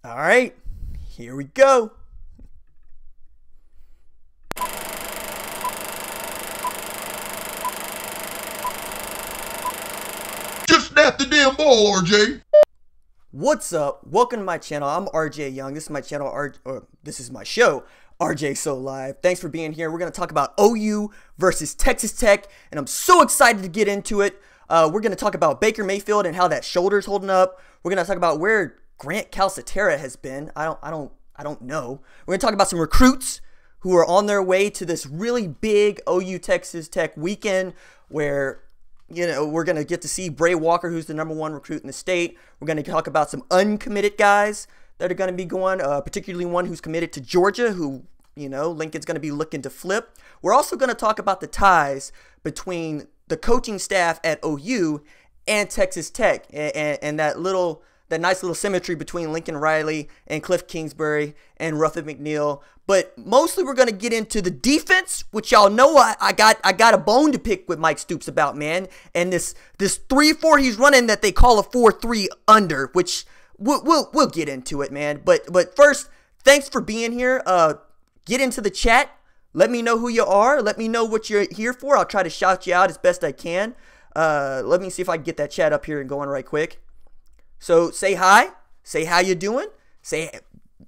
All right, here we go. Just snap the damn ball, RJ. What's up? Welcome to my channel. I'm RJ Young. This is my channel, this is my show, RJ So Live. Thanks for being here. We're going to talk about OU versus Texas Tech, and I'm so excited to get into it. We're going to talk about Baker Mayfield and how that shoulder's holding up. We're going to talk about where Grant Calcaterra has been. I don't know. We're going to talk about some recruits who are on their way to this really big OU Texas Tech weekend where, you know, we're going to get to see Bray Walker, who's the #1 recruit in the state. We're going to talk about some uncommitted guys that are going to be going, particularly one who's committed to Georgia, who, you know, Lincoln's going to be looking to flip. We're also going to talk about the ties between the coaching staff at OU and Texas Tech and that nice little symmetry between Lincoln Riley and Cliff Kingsbury and Ruffin McNeil. But mostly we're going to get into the defense, which y'all know I got a bone to pick with Mike Stoops about, man. And this 3-4 he's running that they call a 4-3 under, which we'll get into it, man. But first, thanks for being here. Get into the chat. Let me know who you are. Let me know what you're here for. I'll try to shout you out as best I can. Let me see if I can get that chat up here and going right quick. So say hi, say how you doing, say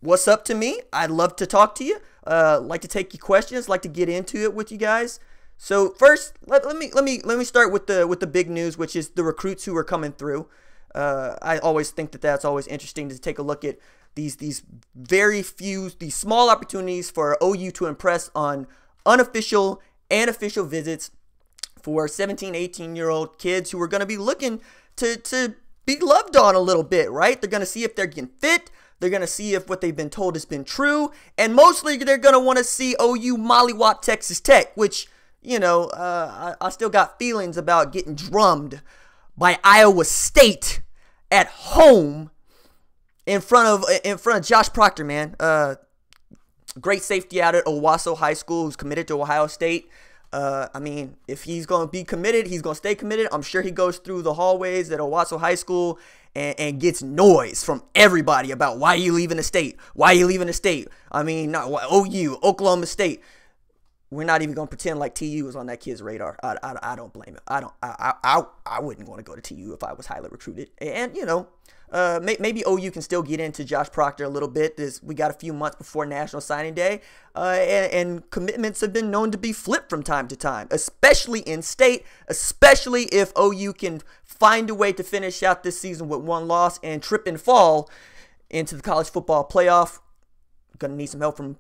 what's up to me. I'd love to talk to you. Like to take your questions, like to get into it with you guys. So first, let me start with the big news, which is the recruits who are coming through. I always think that's always interesting to take a look at these small opportunities for OU to impress on unofficial and official visits for 17, 18-year-old kids who are going to be looking to be loved on a little bit, right? They're going to see if they're getting fit. They're going to see if what they've been told has been true. And mostly they're going to want to see OU mollywop Texas Tech, which, you know, I still got feelings about getting drummed by Iowa State at home in front of Josh Proctor, man. Great safety out at Owasso High School who's committed to Ohio State. I mean, if he's going to be committed, he's going to stay committed. I'm sure he goes through the hallways at Owasso High School and gets noise from everybody about why you leaving the state. Why you leaving the state? I mean, not OU, Oklahoma State. We're not even going to pretend like TU is on that kid's radar. I don't blame him. I wouldn't want to go to TU if I was highly recruited. And, you know, maybe OU can still get into Josh Proctor a little bit. We got a few months before National Signing Day, and commitments have been known to be flipped from time to time, especially in state, especially if OU can find a way to finish out this season with one loss and trip and fall into the college football playoff. Going to need some help from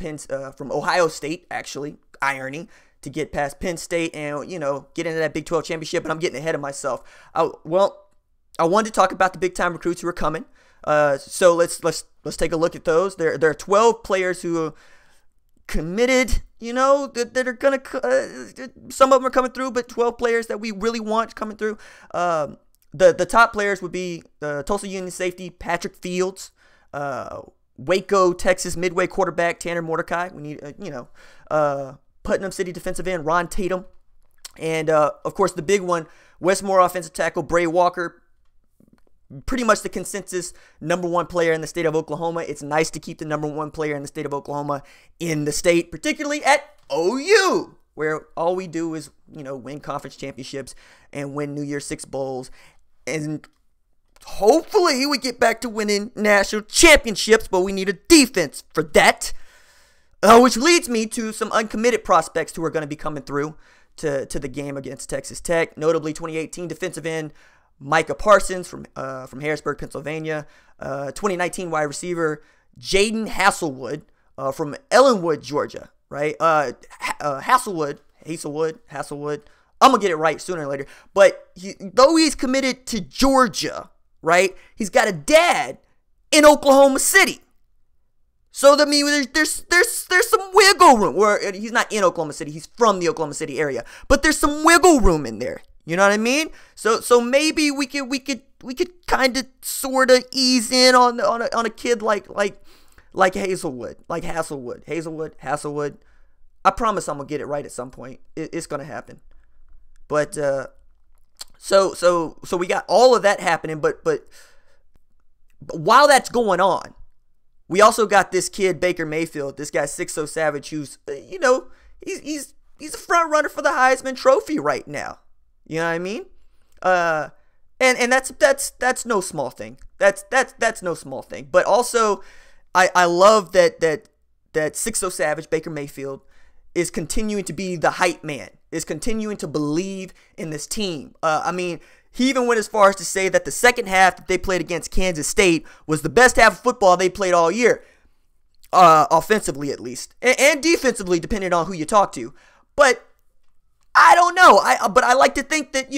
Ohio State, actually, irony, to get past Penn State and, you know, get into that Big 12 championship, and I'm getting ahead of myself. I wanted to talk about the big-time recruits who are coming. So let's take a look at those. There are 12 players who are committed, you know, that are going to some of them are coming through, but 12 players that we really want coming through. The top players would be Tulsa Union safety Patrick Fields, Waco, Texas Midway quarterback Tanner Mordecai. We need, Putnam City defensive end Ron Tatum. And, of course, the big one, Westmore offensive tackle Bray Walker. Pretty much the consensus #1 player in the state of Oklahoma. It's nice to keep the #1 player in the state of Oklahoma in the state, particularly at OU, where all we do is, you know, win conference championships and win New Year's Six bowls. And hopefully we get back to winning national championships, but we need a defense for that. Which leads me to some uncommitted prospects who are going to be coming through to the game against Texas Tech, notably 2018 defensive end Micah Parsons from Harrisburg, Pennsylvania. 2019 wide receiver Jaden Hasselwood from Ellenwood, Georgia. Right? Hasselwood. I'm going to get it right sooner or later. But though he's committed to Georgia, right, he's got a dad in Oklahoma City. So, I mean, there's some wiggle room. Where he's not in Oklahoma City. He's from the Oklahoma City area. But there's some wiggle room in there. You know what I mean? So maybe we could kind of sort of ease in on a kid like Hasselwood. I promise I'm gonna get it right at some point. It's gonna happen. But so we got all of that happening. But while that's going on, We also got this kid, Baker Mayfield, this guy, 6'0 Savage, who's, he's a front runner for the Heisman Trophy right now. You know what I mean? And that's no small thing. That's no small thing. But also, I love that 6'0 Savage, Baker Mayfield, is continuing to be the hype man, is continuing to believe in this team. He even went as far as to say that the second half that they played against Kansas State was the best half of football they played all year, offensively at least, and defensively, depending on who you talk to. But I don't know. But I like to think that,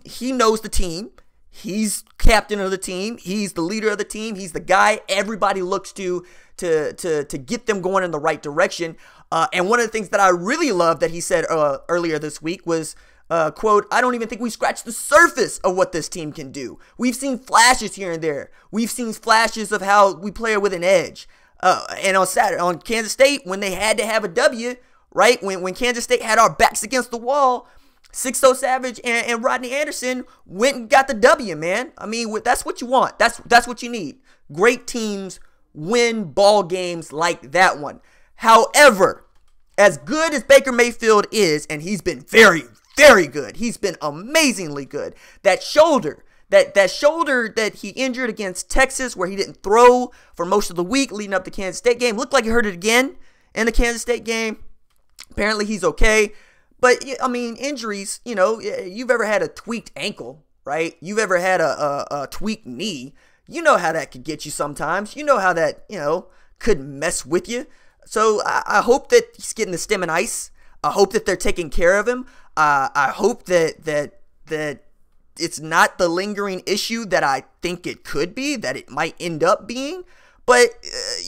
he knows the team. He's captain of the team. He's the leader of the team. He's the guy everybody looks to get them going in the right direction. And one of the things that I really love that he said earlier this week was, quote, "I don't even think we scratched the surface of what this team can do. We've seen flashes here and there. We've seen flashes of how we play with an edge." And on Kansas State, when they had to have a W, right? When Kansas State had our backs against the wall, 6'0 Savage and Rodney Anderson went and got the W, man. That's what you want. That's what you need. Great teams win ball games like that one. However, as good as Baker Mayfield is, and he's been very, very good. He's been amazingly good. That shoulder that he injured against Texas, where he didn't throw for most of the week leading up to the Kansas State game, looked like he hurt it again in the Kansas State game. Apparently he's okay. But, injuries, you've ever had a tweaked ankle, right? You've ever had a tweaked knee. You know how that could get you sometimes. You know how that, could mess with you. So I hope that he's getting the stem and ice. I hope that they're taking care of him. I hope that it's not the lingering issue that I think it could be, that it might end up being. But,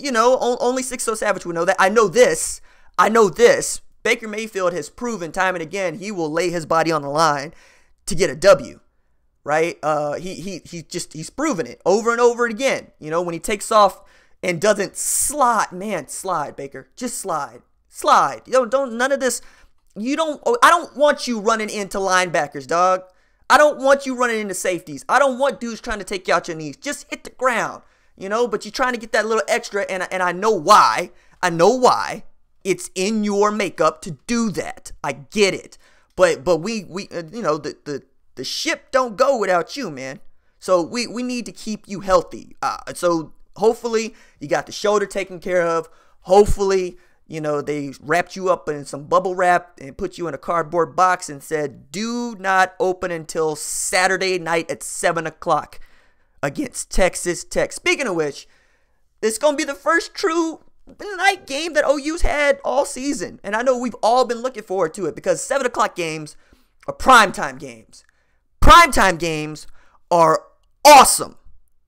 only 6'0 Savage would know that. I know this. Baker Mayfield has proven time and again he will lay his body on the line to get a W, right? He's proven it over and over again. When he takes off and doesn't slide, man, slide, Baker, just slide. Don't none of this. I don't want you running into linebackers, dog. I don't want you running into safeties. I don't want dudes trying to take you out your knees. Just hit the ground, but you're trying to get that little extra, and I know why. It's in your makeup to do that. I get it. But we the ship don't go without you, man. So we need to keep you healthy. So hopefully you got the shoulder taken care of. Hopefully, they wrapped you up in some bubble wrap and put you in a cardboard box and said, do not open until Saturday night at 7 o'clock against Texas Tech. Speaking of which, it's going to be the first true night game that OU's had all season. And I know we've all been looking forward to it because 7 o'clock games are primetime games. Primetime games are awesome.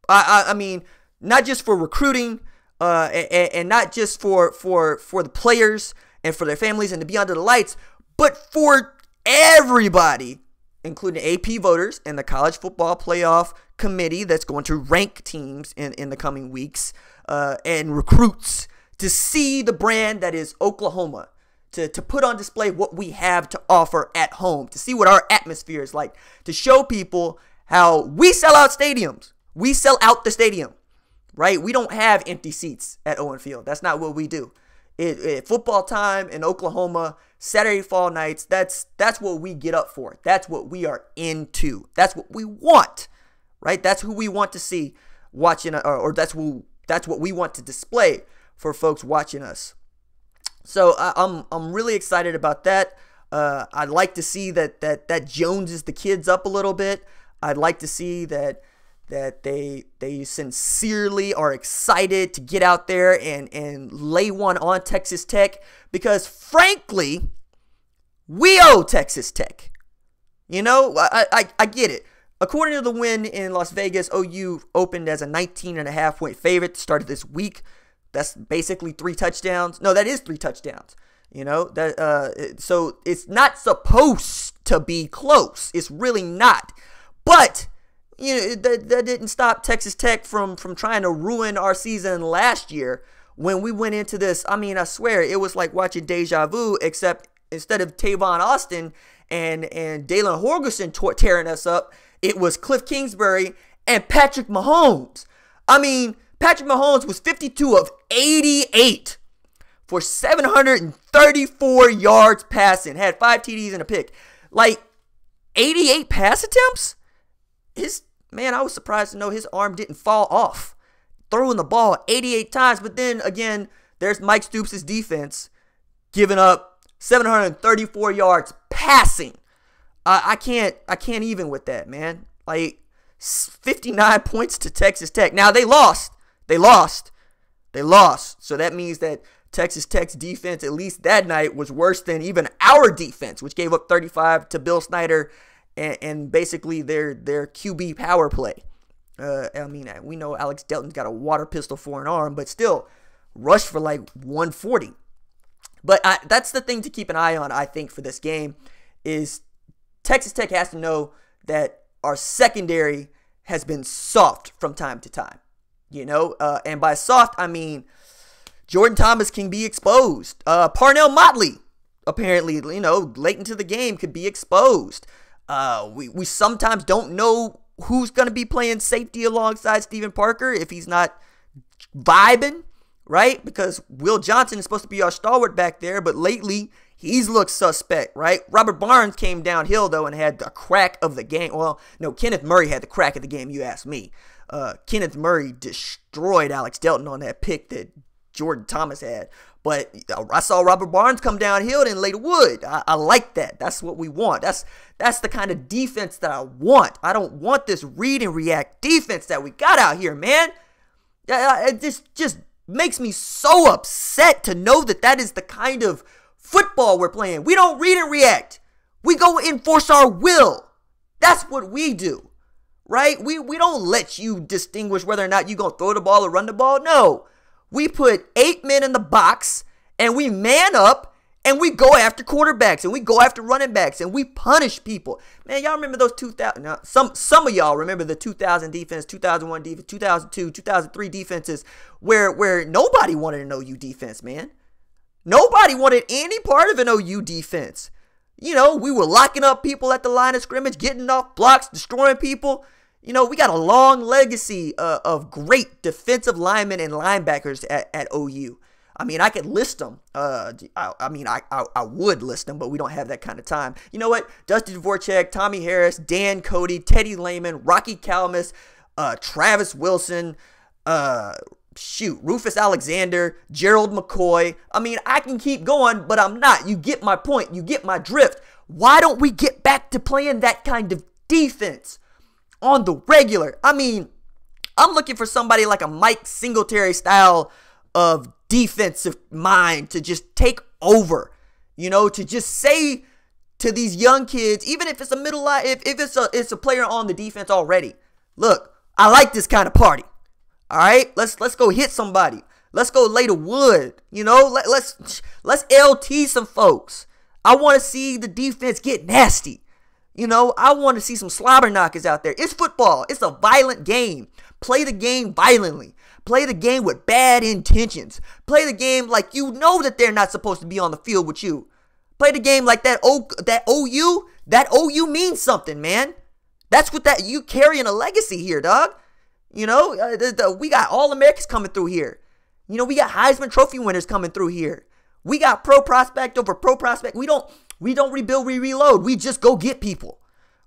I mean, not just for recruiting and not just for the players and for their families and to be under the lights, but for everybody, including AP voters and the College Football Playoff Committee that's going to rank teams in the coming weeks and recruits, to see the brand that is Oklahoma, to put on display what we have to offer at home, to see what our atmosphere is like, to show people how we sell out stadiums. We sell out the stadium, right? We don't have empty seats at Owen Field. That's not what we do. Football time in Oklahoma, Saturday fall nights, that's what we get up for. That's what we are into. That's what we want, right? That's who we want to see watching, or that's what we want to display for folks watching us. So I'm really excited about that. I'd like to see that joneses the kids up a little bit. I'd like to see that they sincerely are excited to get out there and lay one on Texas Tech, because frankly, we owe Texas Tech. I get it. According to the win in Las Vegas, OU opened as a 19.5 point favorite to start this week. That's basically 3 touchdowns. No, that is 3 touchdowns. So it's not supposed to be close. It's really not. But that didn't stop Texas Tech from trying to ruin our season last year when we went into this. I swear it was like watching deja vu, except instead of Tavon Austin and Dalen Horgerson tearing us up, it was Cliff Kingsbury and Patrick Mahomes. Patrick Mahomes was 52 of 88 for 734 yards passing. Had 5 TDs and a pick. Like, 88 pass attempts? I was surprised to know his arm didn't fall off. Throwing the ball 88 times. But then, again, there's Mike Stoops' defense giving up 734 yards passing. I can't even with that, man. Like, 59 points to Texas Tech. Now, they lost. So that means that Texas Tech's defense, at least that night, was worse than even our defense, which gave up 35 to Bill Snyder and basically their QB power play. We know Alex Delton's got a water pistol for an arm, but still, rushed for like 140. But that's the thing to keep an eye on, I think, for this game, is Texas Tech has to know that our secondary has been soft from time to time. And by soft, I mean Jordan Thomas can be exposed. Parnell Motley, apparently, late into the game could be exposed. We sometimes don't know who's going to be playing safety alongside Steven Parker if he's not vibing, right? Because Will Johnson is supposed to be our stalwart back there, but lately he's looked suspect, right? Robert Barnes came downhill, though, and had the crack of the game. Well, no, Kenneth Murray had the crack of the game, you ask me. Kenneth Murray destroyed Alex Delton on that pick that Jordan Thomas had. But I saw Robert Barnes come downhill and lay the wood. I like that. That's what we want. That's the kind of defense that I want. I don't want this read and react defense that we got out here, man. It just makes me so upset to know that is the kind of football we're playing. We don't read and react. We go enforce our will. That's what we do, right? We don't let you distinguish whether or not you're going to throw the ball or run the ball. No. We put 8 men in the box, and we man up, and we go after quarterbacks, and we go after running backs, and we punish people. Man, y'all remember those 2000? Now, some of y'all remember the 2000 defense, 2001 defense, 2002, 2003 defenses, where nobody wanted an OU defense, man. Nobody wanted any part of an OU defense. We were locking up people at the line of scrimmage, getting off blocks, destroying people. We got a long legacy of great defensive linemen and linebackers at OU. I mean, I could list them. I would list them, but we don't have that kind of time. You know what? Dusty Dvorak, Tommy Harris, Dan Cody, Teddy Lehman, Rocky Calamus, Travis Wilson, Rufus Alexander, Gerald McCoy. I mean, I can keep going, but I'm not. You get my point. You get my drift. Why don't we get back to playing that kind of defense on the regular? I mean, I'm looking for somebody like a Mike Singletary style of defensive mind to just take over, to just say to these young kids, even if it's a middle line, if it's a player on the defense already, look, I like this kind of party. All right, let's go hit somebody. Let's go lay the wood. Let's LT some folks. I want to see the defense get nasty. I want to see some slobber knockers out there. It's football. It's a violent game. Play the game violently. Play the game with bad intentions. Play the game like that they're not supposed to be on the field with you. Play the game like that OU means something, man. That's what you carrying a legacy here, dog. We got All-Americans coming through here. We got Heisman Trophy winners coming through here. We got pro prospect over pro prospect. We don't rebuild, reload. We just go get people,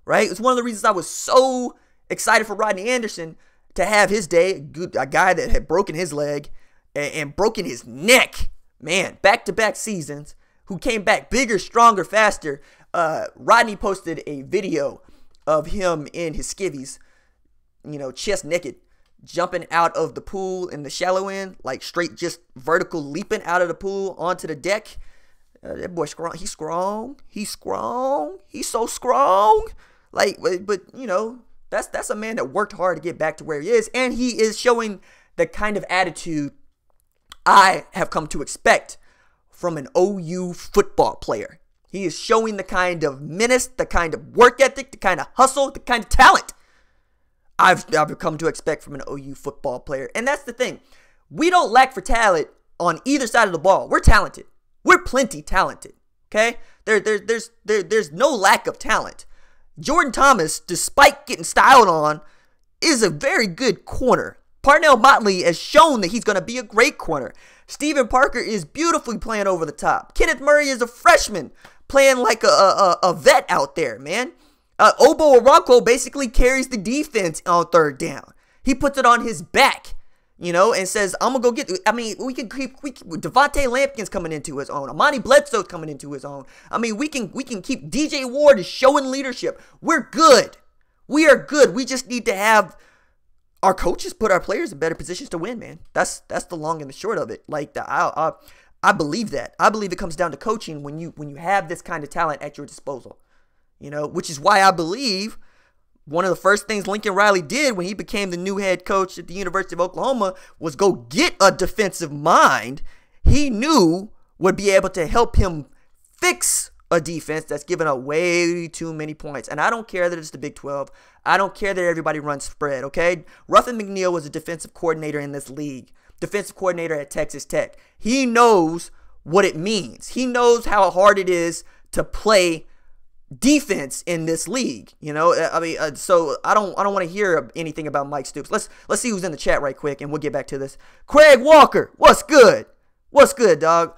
right? It's one of the reasons I was so excited for Rodney Anderson to have his day. A guy that had broken his leg and broken his neck, man, back-to-back seasons, who came back bigger, stronger, faster. Rodney posted a video of him in his skivvies, chest naked, jumping out of the pool in the shallow end, like straight just vertical leaping out of the pool onto the deck. That boy strong. He's strong. He's so strong. But that's a man that worked hard to get back to where he is, and he is showing the kind of attitude I have come to expect from an OU football player. He is showing the kind of menace, the kind of work ethic, the kind of hustle, the kind of talent I've come to expect from an OU football player. And that's the thing. We don't lack for talent on either side of the ball. We're talented. We're plenty talented. Okay? There's no lack of talent. Jordan Thomas, despite getting styled on, is a very good corner. Parnell Motley has shown that he's going to be a great corner. Steven Parker is beautifully playing over the top. Kenneth Murray is a freshman playing like a vet out there, man. Obo Oronko basically carries the defense on third down. He puts it on his back, and says, I'm going to go get, we can keep, Devontae Lampkin's coming into his own. Amani Bledsoe's coming into his own. We can keep, DJ Ward is showing leadership. We're good. We are good. We just need to have our coaches put our players in better positions to win, man. That's the long and the short of it. Like, I believe that. I believe it comes down to coaching when you have this kind of talent at your disposal. Which is why I believe one of the first things Lincoln Riley did when he became the new head coach at the University of Oklahoma was go get a defensive mind he knew would be able to help him fix a defense that's given up way too many points. And I don't care that it's the Big 12. I don't care that everybody runs spread, okay? Ruffin McNeil was a defensive coordinator in this league, defensive coordinator at Texas Tech. He knows what it means. He knows how hard it is to play defense in this league, so I don't want to hear anything about Mike Stoops. Let's see who's in the chat right quick, and we'll get back to this. Craig Walker, what's good? What's good, dog?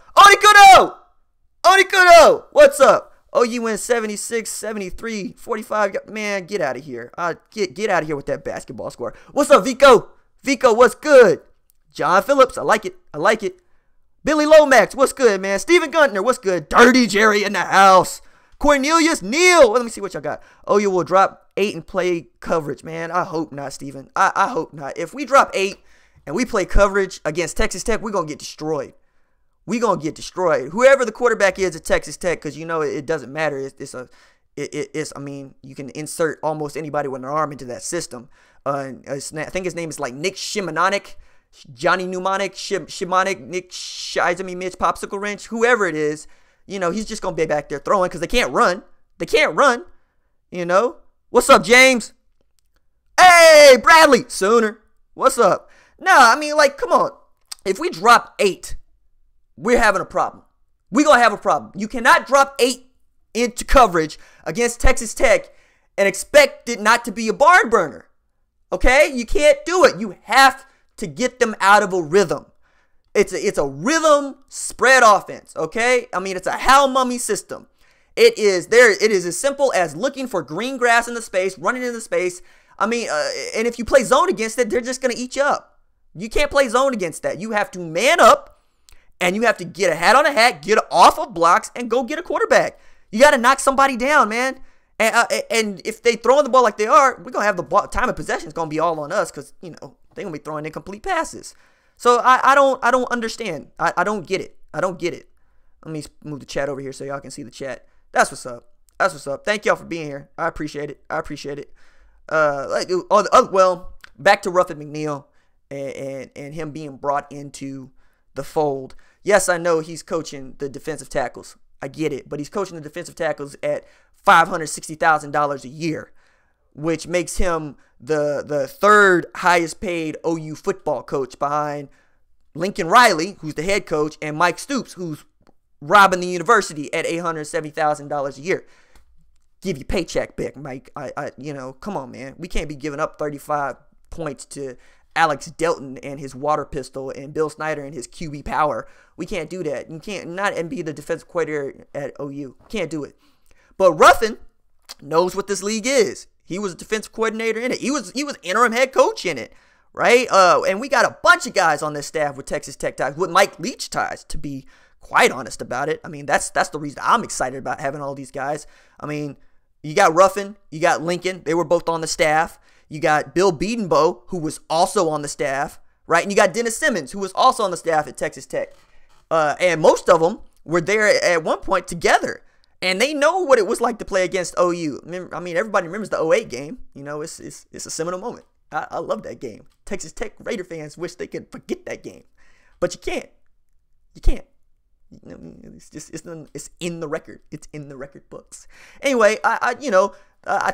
Onikudo, what's up? OU wins 76, 73, 45. Man, get out of here. Get out of here with that basketball score. What's up, Vico? Vico, what's good? John Phillips, I like it. Billy Lomax, what's good, man? Steven Guntner, what's good? Dirty Jerry in the house. Cornelius Neal. Let me see what y'all got. OU will drop 8 and play coverage, man. I hope not, Steven. I hope not. If we drop 8 and we play coverage against Texas Tech, we're going to get destroyed. Whoever the quarterback is at Texas Tech, because it doesn't matter. You can insert almost anybody with an arm into that system. I think his name is like Nick Shimonik, Johnny Mnemonic, Shimonic, Nick Shizami, Mitch Popsicle Wrench, whoever it is. He's just going to be back there throwing because they can't run. What's up, James? Hey, Bradley. Sooner. What's up? Nah, come on. If we drop 8, we're having a problem. We're going to have a problem. You cannot drop 8 into coverage against Texas Tech and expect it not to be a barn burner. Okay? You can't do it. You have to get them out of a rhythm. It's a rhythm spread offense, okay? It's a Hal Mummy system. It is as simple as looking for green grass in the space, running in the space. And if you play zone against it, they're just going to eat you up. You can't play zone against that. You have to man up, and you have to get a hat on a hat, get off of blocks, and go get a quarterback. You got to knock somebody down, man. And if they throwing the ball like they are, we're going to have the ball, time of possession is going to be all on us because, they're going to be throwing incomplete passes. So I don't understand. I don't get it. Let me move the chat over here so y'all can see the chat. That's what's up. Thank y'all for being here. I appreciate it. Well, back to Ruffin McNeil and him being brought into the fold. Yes, I know he's coaching the defensive tackles. I get it. But he's coaching the defensive tackles at $560,000 a year, which makes him the third highest paid OU football coach behind Lincoln Riley, who's the head coach, and Mike Stoops, who's robbing the university at $870,000 a year. Give your paycheck back, Mike. Come on, man. We can't be giving up 35 points to Alex Delton and his water pistol and Bill Snyder and his QB power. We can't do that. You can't not and be the defensive coordinator at OU. Can't do it. But Ruffin knows what this league is. He was a defensive coordinator in it. He was interim head coach in it, right? And we got a bunch of guys on this staff with Texas Tech ties, with Mike Leach ties, to be quite honest about it. That's the reason I'm excited about having all these guys. You got Ruffin, you got Lincoln. They were both on the staff. You got Bill Bedenbaugh, who was also on the staff, right? And you got Dennis Simmons, who was also on the staff at Texas Tech. And most of them were there at one point together. And they know what it was like to play against OU. Everybody remembers the 08 game. It's a seminal moment. I love that game. Texas Tech Raider fans wish they could forget that game. But you can't. It's in the record. It's in the record books. Anyway, I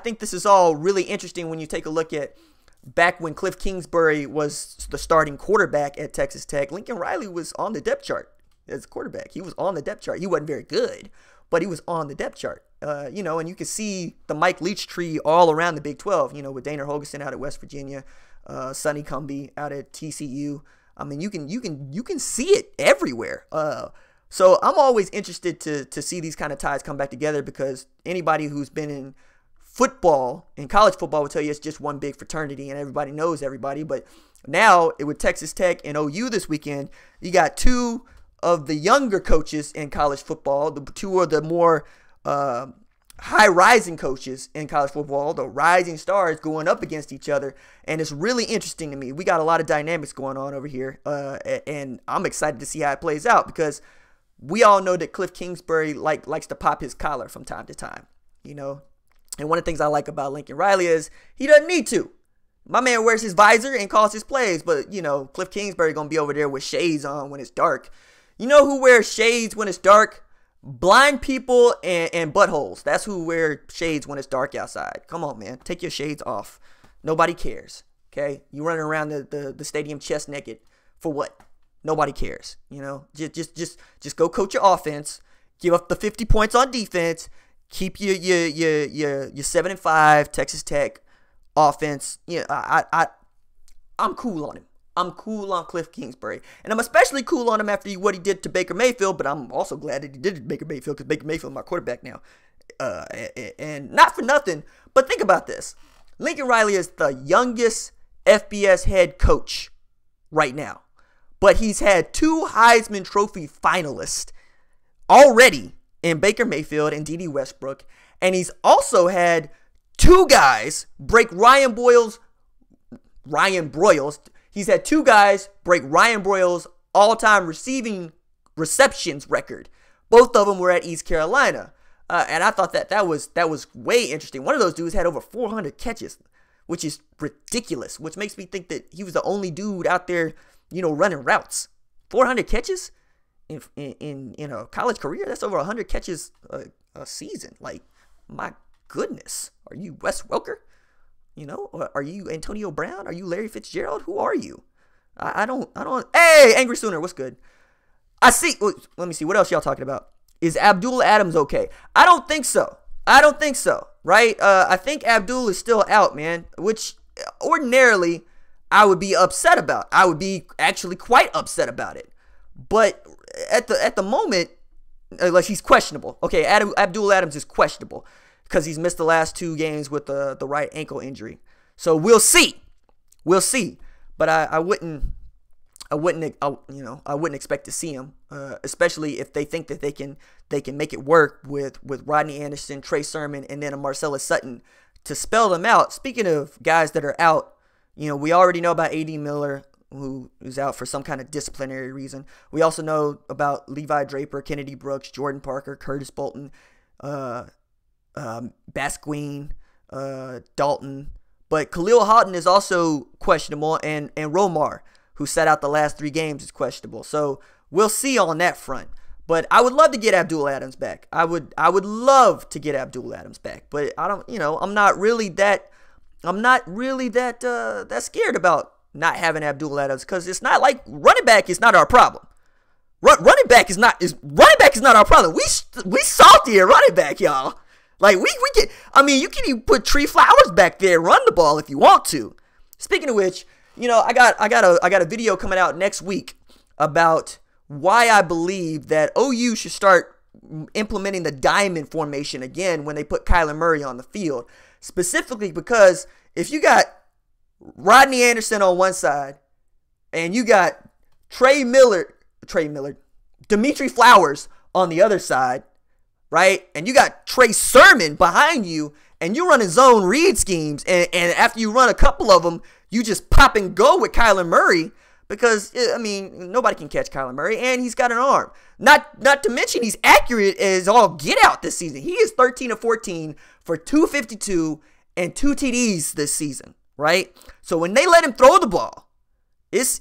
think this is all really interesting when you take a look at back when Cliff Kingsbury was the starting quarterback at Texas Tech. Lincoln Riley was on the depth chart as a quarterback. He was on the depth chart. He wasn't very good, but he was on the depth chart. And you can see the Mike Leach tree all around the Big 12, with Dana Holgerson out at West Virginia, Sonny Cumbie out at TCU. I mean, you can see it everywhere. So I'm always interested to see these kind of ties come back together, because anybody who's been in football, in college football, will tell you it's just one big fraternity and everybody knows everybody. But now with Texas Tech and OU this weekend, you got two of the younger coaches in college football, the two of the more high-rising coaches in college football, the rising stars going up against each other, and it's really interesting to me. We got a lot of dynamics going on over here, and I'm excited to see how it plays out, because we all know that Cliff Kingsbury likes to pop his collar from time to time, you know. And one of the things I like about Lincoln Riley is he doesn't need to. My man wears his visor and calls his plays, but, you know, Cliff Kingsbury going to be over there with shades on when it's dark. You know who wears shades when it's dark? Blind people and buttholes. That's who wear shades when it's dark outside. Come on, man. Take your shades off. Nobody cares, okay? You running around the stadium chest naked for what? Nobody cares, you know? Just go coach your offense. Give up the 50 points on defense. Keep your 7-5 Texas Tech offense. Yeah, I'm cool on him. I'm cool on Cliff Kingsbury. And I'm especially cool on him after what he did to Baker Mayfield, but I'm also glad that he did it to Baker Mayfield, because Baker Mayfield is my quarterback now. And not for nothing, but think about this. Lincoln Riley is the youngest FBS head coach right now, but he's had two Heisman Trophy finalists already in Baker Mayfield and D.D. Westbrook, and he's also had two guys break Ryan Broyles. He's had two guys break Ryan Broyles' all-time receptions record. Both of them were at East Carolina. And I thought that was way interesting. One of those dudes had over 400 catches, which is ridiculous, which makes me think that he was the only dude out there, you know, running routes. 400 catches in a college career? That's over 100 catches a season. Like, my goodness. Are you Wes Welker? You know, or are you Antonio Brown? Are you Larry Fitzgerald? Who are you? I don't. Hey, Angry Sooner, what's good? I see. Let me see. What else y'all talking about? Is Abdul Adams okay? I don't think so. Right? I think Abdul is still out, man, which ordinarily I would be upset about. I would be actually quite upset about it. But at the moment, like, he's questionable. Okay, Abdul Adams is questionable, because he's missed the last two games with the right ankle injury. So we'll see. But I wouldn't expect to see him, especially if they think that they can make it work with Rodney Anderson, Trey Sermon, and then a Marcellus Sutton to spell them out. Speaking of guys that are out, you know, we already know about A.D. Miller, who's out for some kind of disciplinary reason. We also know about Levi Draper, Kennedy Brooks, Jordan Parker, Curtis Bolton, Basquine, Dalton, but Khalil Houghton is also questionable, and Romar, who sat out the last 3 games, is questionable. So we'll see on that front. But I would love to get Abdul Adams back. I would love to get Abdul Adams back. But I don't, you know, I'm not really that scared about not having Abdul Adams, because it's not like running back is not our problem. Running back is not our problem. We salty at running back, y'all. Like, we get, I mean, you can even put Tree Flowers back there and run the ball if you want to. Speaking of which, you know, I got a video coming out next week about why I believe that OU should start implementing the diamond formation again when they put Kyler Murray on the field. Specifically because if you got Rodney Anderson on one side and you got Dimitri Flowers on the other side, right? And you got Trey Sermon behind you, and you're running zone read schemes, and after you run a couple of them, you just pop and go with Kyler Murray, because, I mean, nobody can catch Kyler Murray, and he's got an arm. Not to mention he's accurate as all get out this season. He is 13 of 14 for 252 and 2 TDs this season, right? So when they let him throw the ball, it's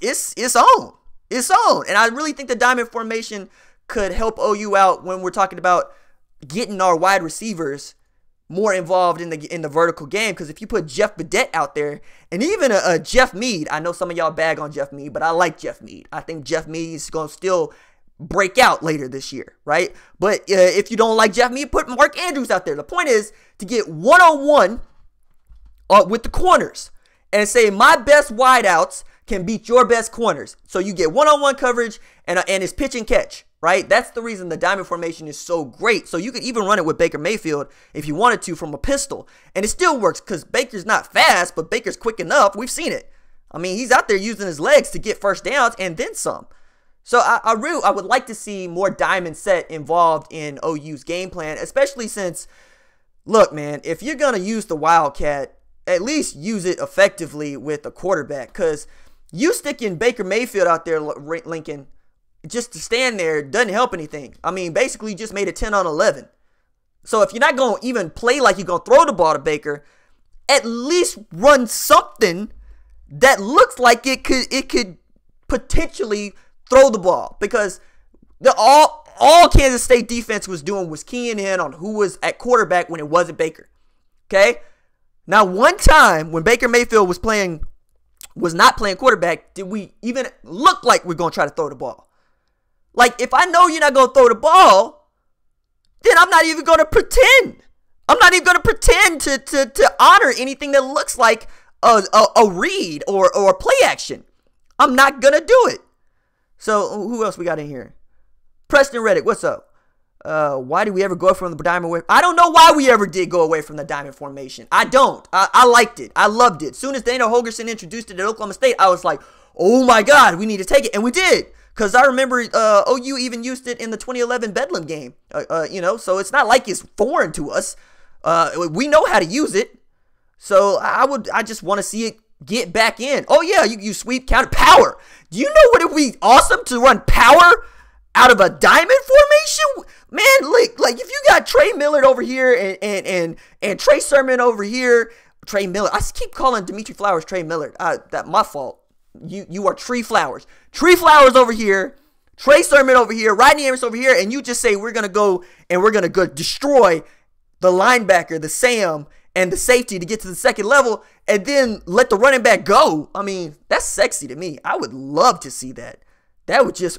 on. It's on. And I really think the diamond formation could help OU out when we're talking about getting our wide receivers more involved in the vertical game. Because if you put Jeff Badette out there, and even a Jeff Mead, I know some of y'all bag on Jeff Mead, but I like Jeff Mead. I think Jeff Mead is going to still break out later this year, right? But if you don't like Jeff Mead, put Mark Andrews out there. The point is to get one-on-one with the corners and say my best wideouts can beat your best corners. So you get one-on-one coverage and it's pitch and catch, right? That's the reason the diamond formation is so great. So you could even run it with Baker Mayfield if you wanted to from a pistol. And it still works because Baker's not fast, but Baker's quick enough. We've seen it. I mean, he's out there using his legs to get first downs and then some. So I would like to see more diamond set involved in OU's game plan, especially since, look, man, if you're going to use the Wildcat, at least use it effectively with a quarterback, because you sticking Baker Mayfield out there, Lincoln, just to stand there doesn't help anything. I mean, basically you just made it 10 on 11. So if you're not going to even play like you're going to throw the ball to Baker, at least run something that looks like it could potentially throw the ball, because all Kansas State defense was doing was keying in on who was at quarterback when it wasn't Baker. Okay? Now, one time when Baker Mayfield was not playing quarterback, did we even look like we're going to try to throw the ball? Like, if I know you're not going to throw the ball, then I'm not even going to pretend. I'm not even going to pretend to honor anything that looks like a read or a play action. I'm not going to do it. So, who else we got in here? Preston Reddick, what's up? Why did we ever go from the diamond way? I don't know why we ever did go away from the diamond formation. I don't. I liked it. I loved it. As soon as Dana Holgorsen introduced it at Oklahoma State, I was like, oh my God, we need to take it. And we did. Because I remember OU even used it in the 2011 Bedlam game. So it's not like it's foreign to us. We know how to use it. So I just want to see it get back in. Oh yeah, you sweep, counter, power. Do you know what it would be awesome to run power out of a diamond formation? Man, like if you got Trey Millard over here and Trey Sermon over here, Trey Millard. I keep calling Dimitri Flowers Trey Millard. That my fault. You are Tree Flowers. Tree Flowers over here, Trey Sermon over here, Rodney Amos over here, and you just say we're gonna go destroy the linebacker, the Sam, and the safety to get to the second level, and then let the running back go. I mean, that's sexy to me. I would love to see that. That would just,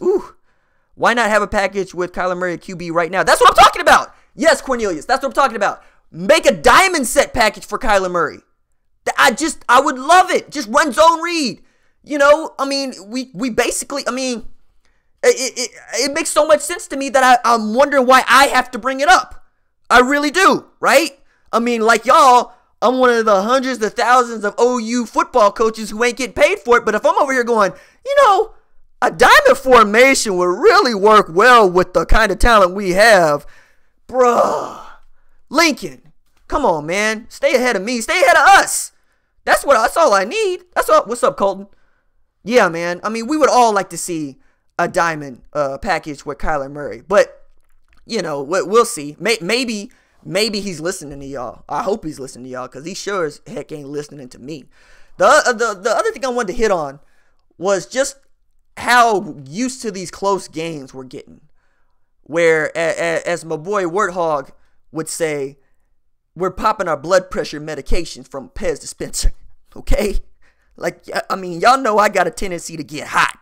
why not have a package with Kyler Murray at QB right now? That's what I'm talking about. Yes, Cornelius, that's what I'm talking about. Make a diamond set package for Kyler Murray. I would love it. Just run zone read. I mean, we basically, I mean, it makes so much sense to me that I'm wondering why I have to bring it up. I really do, right? I mean, like y'all, I'm one of the hundreds of thousands of OU football coaches who ain't getting paid for it. But if I'm over here going, a diamond formation would really work well with the kind of talent we have, bruh. Lincoln, come on, man. Stay ahead of me. Stay ahead of us. That's all I need. What's up, Colton? Yeah, man. I mean, we would all like to see a diamond package with Kyler Murray. But, we'll see. Maybe he's listening to y'all. I hope he's listening to y'all, because he sure as heck ain't listening to me. The other thing I wanted to hit on was just how used to these close games we're getting. Where, as my boy Warthog would say, we're popping our blood pressure medications from Pez dispenser. Okay? Like, I mean, y'all know I got a tendency to get hot.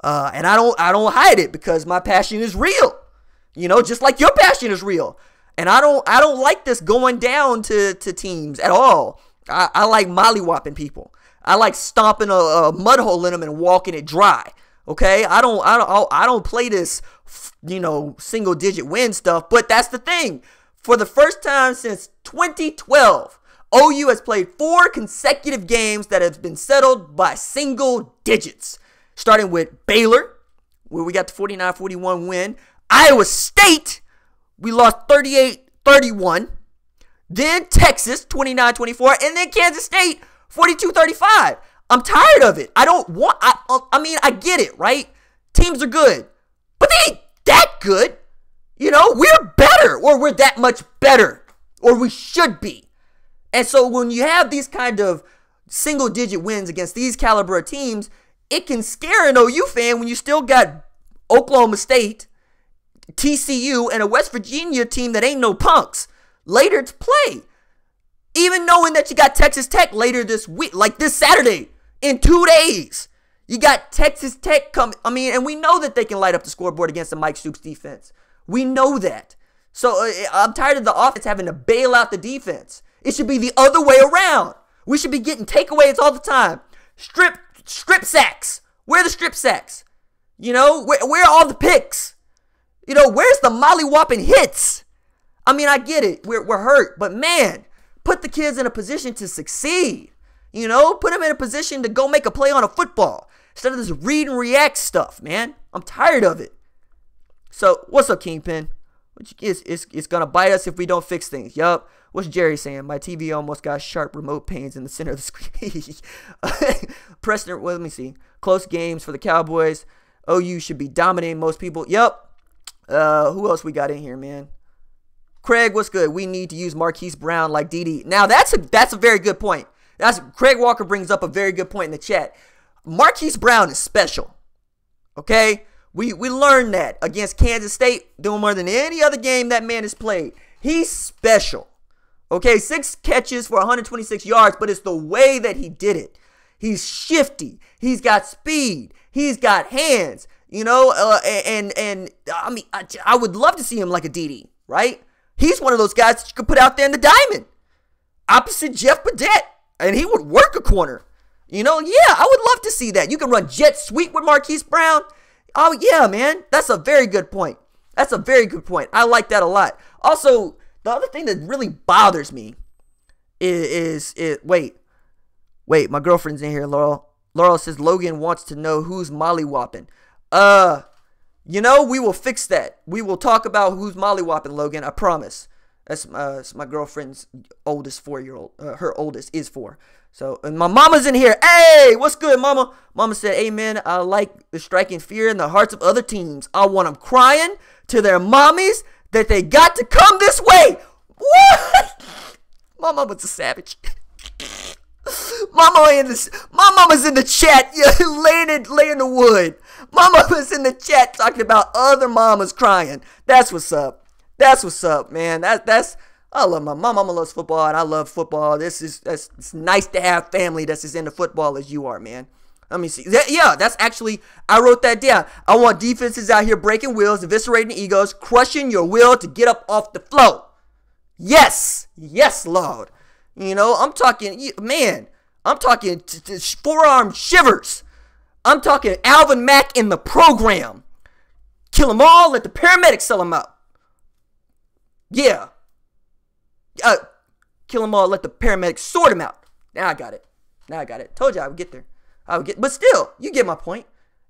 And I don't hide it, because my passion is real. Just like your passion is real. And I don't like this going down to teams at all. I like mollywopping people. I like stomping a mud hole in them and walking it dry. Okay? I don't play this, single digit win stuff, but that's the thing. For the first time since 2012, OU has played 4 consecutive games that have been settled by single digits. Starting with Baylor, where we got the 49-41 win. Iowa State, we lost 38-31. Then Texas, 29-24. And then Kansas State, 42-35. I'm tired of it. I get it, right? Teams are good. But they ain't that good. We're better. Or we're that much better. Or we should be. And so when you have these kind of single-digit wins against these caliber of teams, it can scare an OU fan when you still got Oklahoma State, TCU, and a West Virginia team that ain't no punks later to play. Even knowing that you got Texas Tech later this week, like this Saturday, in 2 days. You got Texas Tech coming. I mean, and we know that they can light up the scoreboard against the Mike Stoops defense. We know that. So I'm tired of the offense having to bail out the defense. It should be the other way around. We should be getting takeaways all the time. Strip sacks. Where are the strip sacks? You know, where are all the picks? You know, where's the molly-whopping hits? I mean, I get it. We're hurt. But, man, put the kids in a position to succeed. You know, put them in a position to go make a play on a football instead of this read and react stuff, man. I'm tired of it. So, what's up, Kingpin? It's going to bite us if we don't fix things. Yup. What's Jerry saying? My TV almost got sharp remote pains in the center of the screen. Preston, well, let me see. Close games for the Cowboys. OU should be dominating most people. Yup. Who else we got in here, man? Craig, what's good? We need to use Marquise Brown like DD. Now, that's a very good point. Craig Walker brings up a very good point in the chat. Marquise Brown is special. Okay? We learned that against Kansas State, doing more than any other game that man has played. He's special. Okay, 6 catches for 126 yards, but it's the way that he did it. He's shifty. He's got speed. He's got hands. You know, and I mean, I would love to see him like a DD, right? He's one of those guys that you could put out there in the diamond, opposite Jeff Badette, and he would work a corner. You know, yeah, I would love to see that. You can run jet sweep with Marquise Brown. Oh, yeah, man. That's a very good point. That's a very good point. I like that a lot. Also, the other thing that really bothers me is wait, my girlfriend's in here, Laurel. Laurel says Logan wants to know who's mollywhopping. You know, we will fix that. We will talk about who's mollywhopping, Logan. I promise. That's my girlfriend's oldest 4-year-old. Her oldest is 4. So, and my mama's in here. Hey, what's good, mama? Mama said, amen. I like the striking fear in the hearts of other teams. I want them crying to their mommies that they got to come this way. What? My mama's a savage. My mama's in the chat, laying the wood. My mama's in the chat talking about other mamas crying. That's what's up. That's what's up, man. I love my mama loves football, and I love football. It's nice to have family that's as into football as you are, man. Let me see. Yeah, that's actually, I wrote that down. I want defenses out here breaking wills, eviscerating egos, crushing your will to get up off the floor. Yes, Lord. You know, I'm talking, man, I'm talking forearm shivers. I'm talking Alvin Mack in the program. Kill them all, let the paramedics sell them out. Yeah. Kill them all, let the paramedics sort them out. Now I got it. Told you I would get there. But still, you get my point.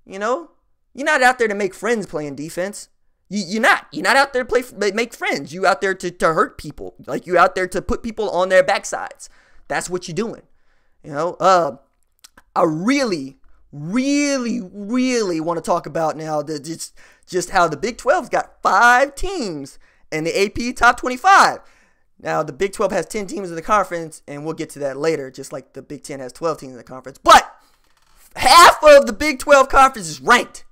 You know, you're not out there to make friends playing defense. You're not out there to make friends. You out there to hurt people. Like, you out there to put people on their backsides. That's what you're doing. You know, I really want to talk about now just how the Big 12's got 5 teams in the AP Top 25. Now, the Big 12 has 10 teams in the conference, and we'll get to that later, just like the Big 10 has 12 teams in the conference. But half of the Big 12 conference is ranked.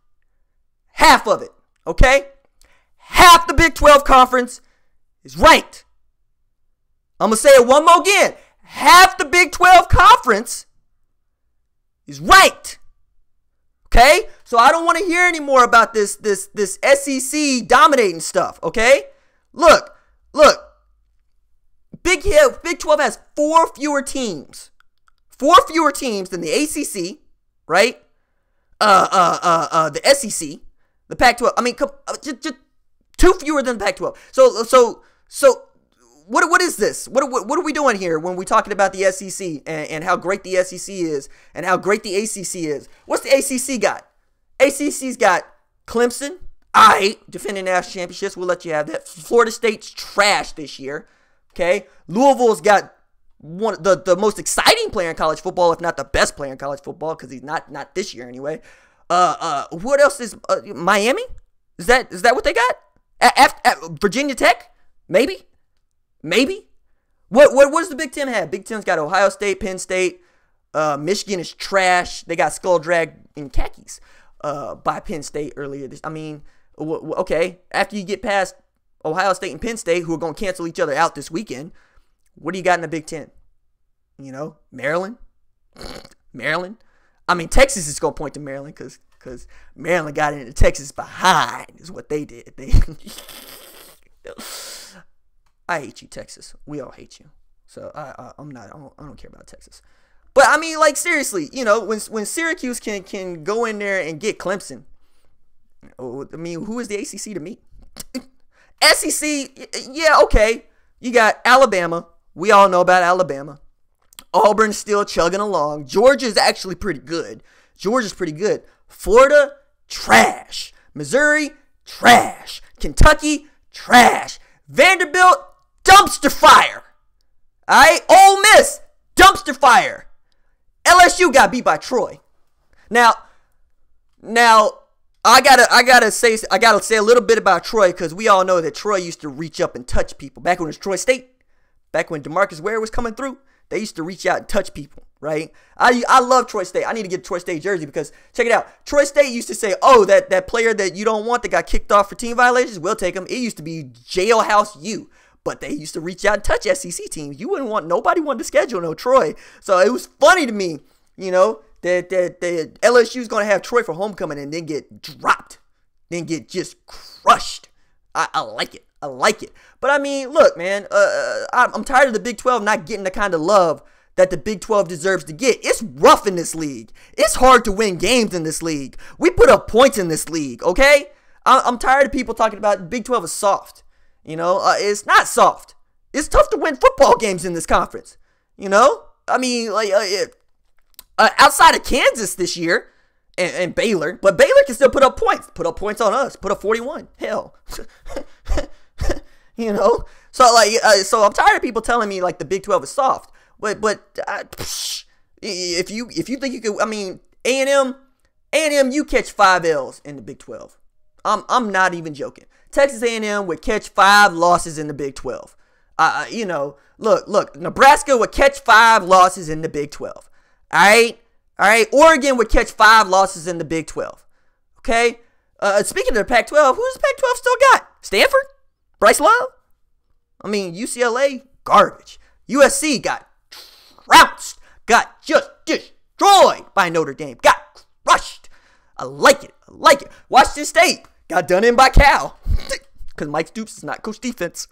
Half of it, okay? Half the Big 12 conference is ranked. I'm going to say it one more again. Half the Big 12 conference is ranked. Okay? So I don't want to hear any more about this SEC dominating stuff, okay? Look. Big 12 has 4 fewer teams. 4 fewer teams than the ACC, right? The SEC, the Pac-12. I mean, just 2 fewer than the Pac-12. So what is this? What are we doing here when we're talking about the SEC and how great the SEC is and how great the ACC is? What's the ACC got? ACC's got Clemson, defending national championships. We'll let you have that. Florida State's trash this year. Okay, Louisville's got one the most exciting player in college football, if not the best player in college football, because he's not this year anyway. What else is Miami? Is that what they got? At Virginia Tech? Maybe. What does the Big Ten have? Big Ten's got Ohio State, Penn State. Michigan is trash. They got skull drag in khakis by Penn State earlier. Okay. After you get past Ohio State and Penn State, who are going to cancel each other out this weekend, what do you got in the Big Ten? You know, Maryland. I mean, Texas is going to point to Maryland because Maryland got into Texas behind is what they did. I hate you, Texas. We all hate you. So I'm not. I don't care about Texas. But I mean, like, seriously, you know, when Syracuse can go in there and get Clemson, I mean, who is the ACC to me? SEC, yeah, okay. You got Alabama. We all know about Alabama. Auburn's still chugging along. Georgia's actually pretty good. Florida, trash. Missouri, trash. Kentucky, trash. Vanderbilt, dumpster fire. All right, Ole Miss, dumpster fire. LSU got beat by Troy. Now, I gotta say a little bit about Troy, because we all know that Troy used to reach up and touch people. Back when it was Troy State, back when DeMarcus Ware was coming through, they used to reach out and touch people, right? I love Troy State. I need to get a Troy State jersey, because check it out. Troy State used to say, oh, that player that you don't want that got kicked off for team violations, we'll take him. It used to be Jailhouse U. But they used to reach out and touch SEC teams. Nobody wanted to schedule no Troy. So it was funny to me, you know, that LSU's going to have Troy for homecoming and then get dropped. Then get just crushed. I like it. But I mean, look, man, I'm tired of the Big 12 not getting the kind of love that the Big 12 deserves to get. It's rough in this league. It's hard to win games in this league. We put up points in this league, okay? I'm tired of people talking about the Big 12 is soft. You know, it's not soft. It's tough to win football games in this conference. You know, I mean, like outside of Kansas this year and Baylor, but Baylor can still put up points on us, put up 41. Hell, you know. So so I'm tired of people telling me like the Big 12 is soft. But if you think you could, I mean, A&M, you catch 5 L's in the Big 12. I'm not even joking. Texas A&M would catch 5 losses in the Big 12. You know, look, Nebraska would catch 5 losses in the Big 12. All right. Oregon would catch 5 losses in the Big 12. Okay. Speaking of the Pac-12, who's the Pac-12 still got? Stanford? Bryce Love? I mean, UCLA, garbage. USC got trounced, got just destroyed by Notre Dame, got crushed. I like it. Washington State got done in by Cal. Because Mike Stoops is not coach defense.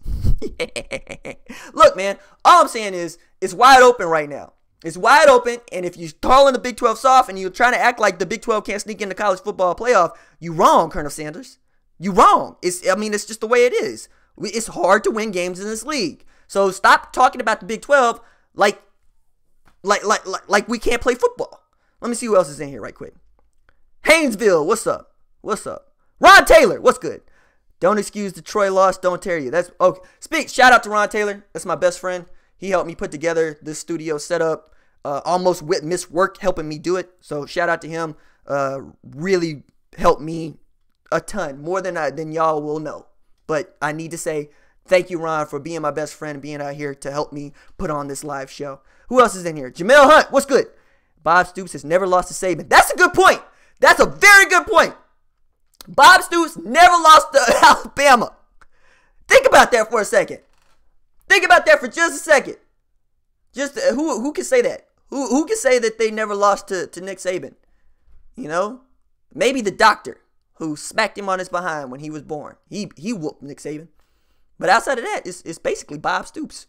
Look, man, all I'm saying is it's wide open right now. It's wide open, and if you're calling the Big 12 soft and you're trying to act like the Big 12 can't sneak in the college football playoff, you wrong, Colonel Sanders. You wrong. It's just the way it is. It's hard to win games in this league. So stop talking about the Big 12 like we can't play football. Let me see who else is in here right quick. Haynesville, what's up? Ron Taylor, what's good? Don't excuse the Troy loss, don't tear you. That's okay. Shout out to Ron Taylor. That's my best friend. He helped me put together this studio setup. Almost missed work helping me do it. So shout out to him. Really helped me a ton, more than y'all will know. But I need to say thank you, Ron, for being my best friend and being out here to help me put on this live show. Who else is in here? Jamel Hunt, what's good? Bob Stoops has never lost to Saban. That's a good point. That's a very good point. Bob Stoops never lost to Alabama. Think about that for a second. Think about that for just a second. Just who can say that? Who can say that they never lost to Nick Saban? You know, maybe the doctor who smacked him on his behind when he was born. He whooped Nick Saban. But outside of that, it's basically Bob Stoops.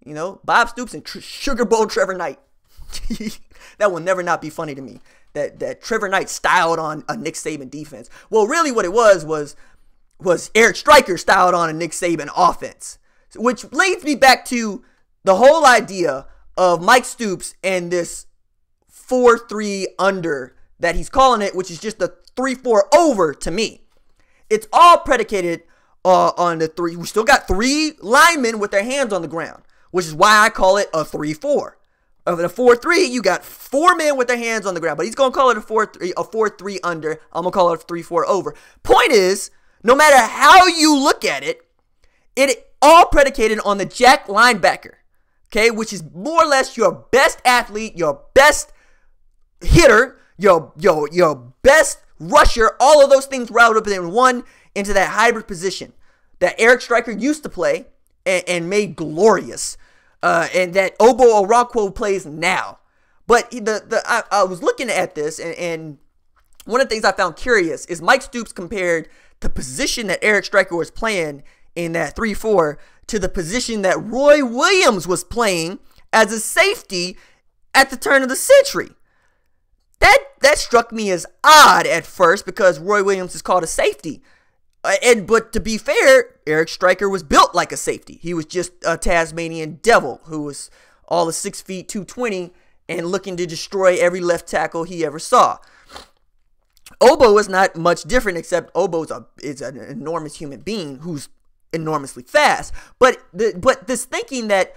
You know, Bob Stoops and Sugar Bowl Trevor Knight. That will never not be funny to me. That Trevor Knight styled on a Nick Saban defense. Well, really what it was Eric Striker styled on a Nick Saban offense. Which leads me back to the whole idea of Mike Stoops and this 4-3 under that he's calling it, which is just a 3-4 over to me. It's all predicated on the 3. We still got 3 linemen with their hands on the ground, which is why I call it a 3-4. Of the 4-3, you got 4 men with their hands on the ground, but he's going to call it a 4-3 under. I'm going to call it a 3-4 over. Point is, no matter how you look at it, it all predicated on the jack linebacker, okay, which is more or less your best athlete, your best hitter, your best rusher, all of those things rolled up in one into that hybrid position that Eric Striker used to play and made glorious. And that Obo Orakwo plays now. But I was looking at this, and one of the things I found curious is Mike Stoops compared the position that Eric Striker was playing in that 3-4 to the position that Roy Williams was playing as a safety at the turn of the century. That struck me as odd at first because Roy Williams is called a safety. But to be fair, Eric Stryker was built like a safety. He was just a Tasmanian devil who was all of 6 feet 220 and looking to destroy every left tackle he ever saw. Obo is not much different, except Obo is an enormous human being who's enormously fast. But this thinking that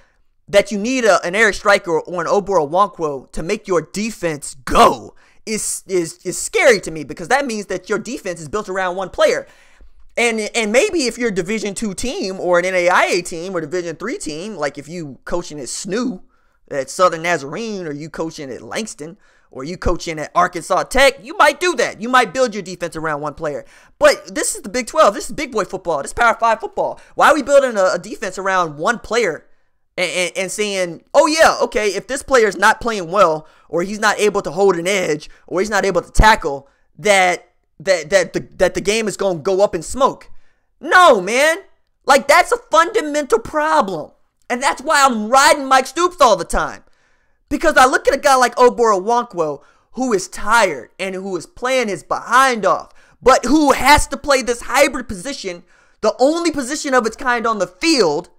you need an Eric Stryker or an Oboro Nwankwo to make your defense go is scary to me, because that means that your defense is built around one player. And maybe if you're a Division II team or an NAIA team or Division III team, like if you coaching at SNU, at Southern Nazarene, or you coaching at Langston, or you coaching at Arkansas Tech, you might do that. You might build your defense around one player. But this is the Big 12. This is big boy football. This is Power 5 football. Why are we building a defense around one player and saying, oh yeah, okay, if this player is not playing well, or he's not able to hold an edge, or he's not able to tackle, that the game is going to go up in smoke? No, man. Like, that's a fundamental problem. And that's why I'm riding Mike Stoops all the time. Because I look at a guy like Oboro Nwankwo, who is tired and who is playing his behind off, but who has to play this hybrid position, the only position of its kind on the field,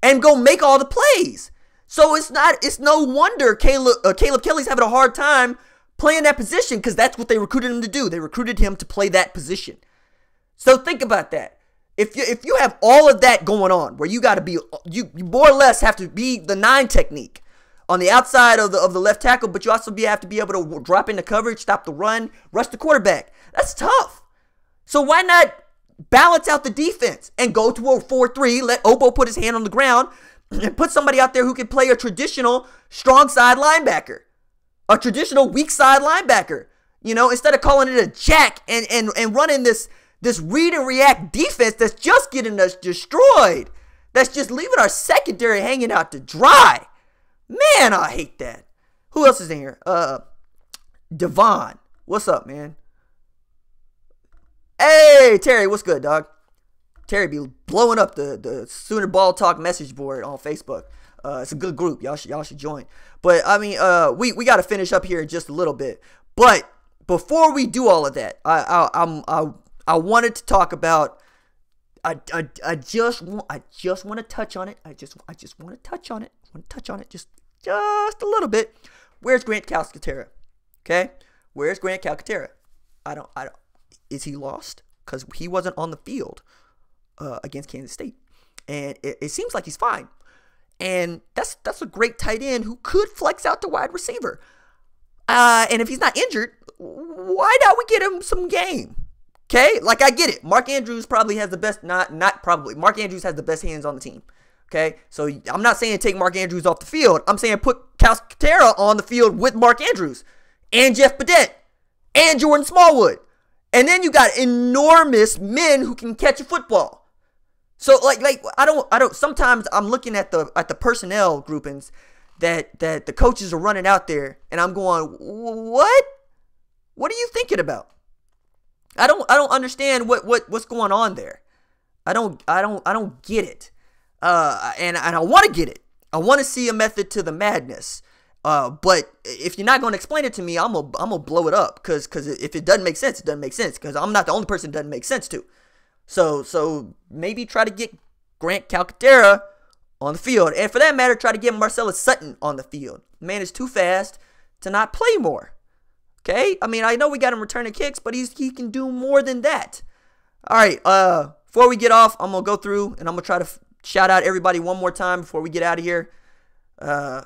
and go make all the plays. So it's no wonder Caleb Kelly's having a hard time playing that position, because that's what they recruited him to do. They recruited him to play that position. So think about that. If you have all of that going on, where you got to be, you more or less have to be the 9 technique on the outside of the left tackle, but you also have to be able to drop into coverage, stop the run, rush the quarterback. That's tough. So why not balance out the defense and go to a 4-3, let Obo put his hand on the ground, and put somebody out there who can play a traditional strong side linebacker, a traditional weak side linebacker, instead of calling it a jack and running this read and react defense that's just getting us destroyed, that's just leaving our secondary hanging out to dry. Man, I hate that. Who else is in here? Devon. What's up, man? Hey, Terry, what's good, dog? Terry be blowing up the Sooner Ball Talk message board on Facebook. It's a good group. Y'all should join. But I mean, we got to finish up here in just a little bit. But before we do all of that, I wanted to talk about. I just want to touch on it. I just want to touch on it. Just a little bit. Where's Grant Calcaterra? Okay, where's Grant Calcaterra? I don't. Is he lost? Because he wasn't on the field against Kansas State, and it seems like he's fine. And that's a great tight end who could flex out to wide receiver. And if he's not injured, why not we get him some game? Okay, like, I get it. Mark Andrews probably has the best, not probably. Mark Andrews has the best hands on the team. Okay, so I'm not saying take Mark Andrews off the field. I'm saying put Calcaterra on the field with Mark Andrews and Jeff Badette and Jordan Smallwood. And then you got enormous men who can catch a football. So like I don't. Sometimes I'm looking at the personnel groupings that the coaches are running out there, and I'm going, what? What are you thinking about? I don't understand what's going on there. I don't get it. And I want to get it. I want to see a method to the madness. But if you're not going to explain it to me, I'm gonna blow it up. Cause if it doesn't make sense, it doesn't make sense. Cause I'm not the only person it doesn't make sense to. So maybe try to get Grant Calcaterra on the field, and for that matter, try to get Marcellus Sutton on the field. Man is too fast to not play more. Okay, I mean, I know we got him returning kicks, but he can do more than that. All right, before we get off, I'm gonna go through and I'm gonna try to shout out everybody one more time before we get out of here. I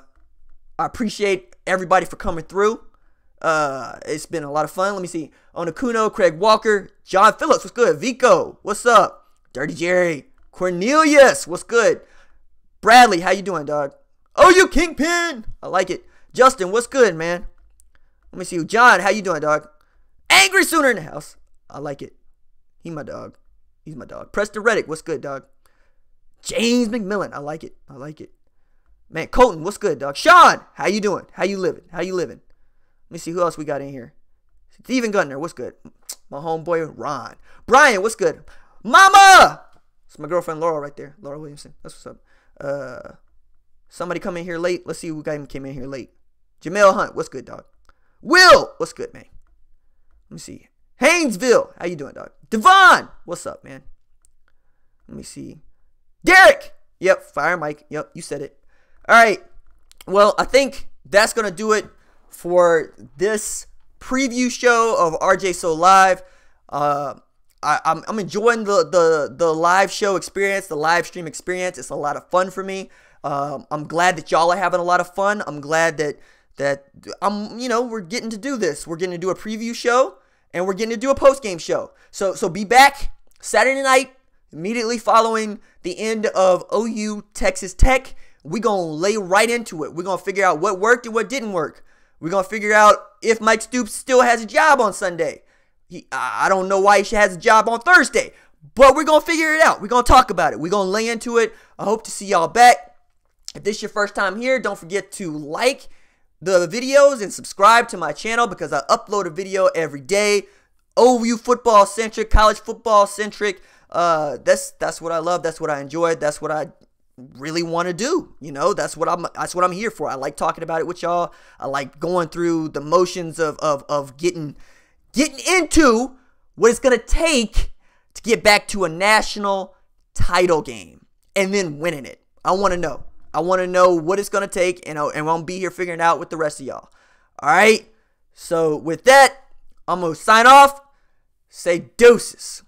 appreciate everybody for coming through. It's been a lot of fun. Let me see. Onakuno, Craig Walker, John Phillips, what's good? Vico, what's up? Dirty Jerry, Cornelius, what's good? Bradley, how you doing, dog? Oh, you Kingpin, I like it. Justin, what's good, man? Let me see. John, how you doing, dog? Angry Sooner in the house. I like it. He's my dog. Preston Reddick, what's good, dog? James McMillan, I like it. Man, Colton, what's good, dog? Sean, how you doing? How you living? Let me see who else we got in here. Steven Gunner, what's good? My homeboy, Ron. Brian, what's good? Mama! It's my girlfriend Laura right there. Laura Williamson. That's what's up. Somebody come in here late. Let's see who came in here late. Jamel Hunt. What's good, dog? Will. What's good, man? Let me see. Haynesville. How you doing, dog? Devon. What's up, man? Let me see. Derek. Yep. Fire Mike. Yep. You said it. All right. Well, I think that's going to do it for this preview show of RJ So Live. I'm enjoying the live show experience, the live stream experience. It's a lot of fun for me. I'm glad that y'all are having a lot of fun. I'm glad that we're getting to do this. We're getting to do a preview show and we're getting to do a post-game show. So be back Saturday night, immediately following the end of OU Texas Tech. We're going to lay right into it. We're going to figure out what worked and what didn't work. We're going to figure out if Mike Stoops still has a job on Sunday. I don't know why he has a job on Thursday, but we're going to figure it out. We're going to talk about it. We're going to lay into it. I hope to see y'all back. If this is your first time here, don't forget to like the videos and subscribe to my channel because I upload a video every day. OU football centric, college football centric. That's what I love. That's what I enjoy. That's what I really want to do. That's what I'm here for. I like talking about it with y'all. I like going through the motions of getting into what it's going to take to get back to a national title game and then winning it. I want to know. I want to know what it's going to take, and I'll be here figuring it out with the rest of y'all. All right? So with that, I'm going to sign off. Say deuces.